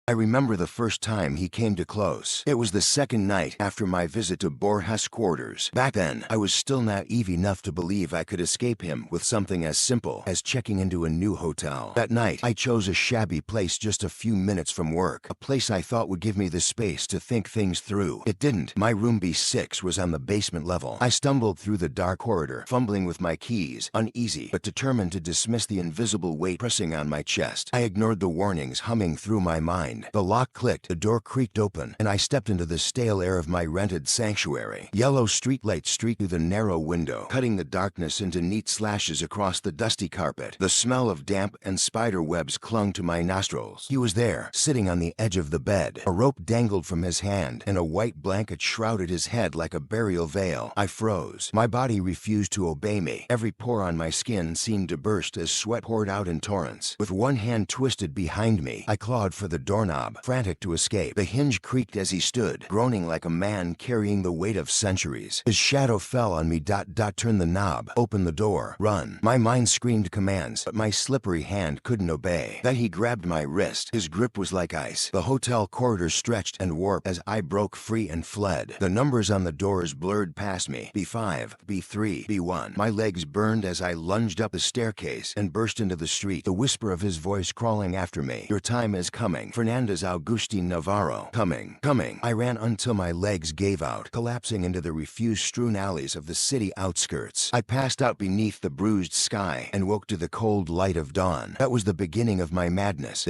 I remember the first time he came too close. It was the second night after my visit to Borhas quarters. Back then, I was still naive enough to believe I could escape him with something as simple as checking into a new hotel. That night, I chose a shabby place just a few minutes from work, a place I thought would give me the space to think things through. It didn't. My room B6 was on the basement level. I stumbled through the dark corridor, fumbling with my keys, uneasy but determined to dismiss the invisible weight pressing on my chest. I ignored the warnings humming through my mind. The lock clicked, the door creaked open, and I stepped into the stale air of my rented sanctuary. Yellow streetlights streaked through the narrow window, cutting the darkness into neat slashes across the dusty carpet. The smell of damp and spider webs clung to my nostrils. He was there, sitting on the edge of the bed. A rope dangled from his hand, and a white blanket shrouded his head like a burial veil. I froze. My body refused to obey me. Every pore on my skin seemed to burst as sweat poured out in torrents. With one hand twisted behind me, I clawed for the doorknob, frantic to escape. The hinge creaked as he stood, groaning like a man carrying the weight of centuries. His shadow fell on me. Turn the knob, open the door, run. My mind screamed commands, but my slippery hand couldn't obey. Then he grabbed my wrist. His grip was like ice. The hotel corridor stretched and warped as I broke free and fled. The numbers on the doors blurred past me. B5, B3, B1. My legs burned as I lunged up the staircase and burst into the street, the whisper of his voice crawling after me. Your time is coming. Fernandez Agustin Navarro. Coming. Coming. I ran until my legs gave out, collapsing into the refuse-strewn alleys of the city outskirts. I passed out beneath the bruised sky and woke to the cold light of dawn. That was the beginning of my madness.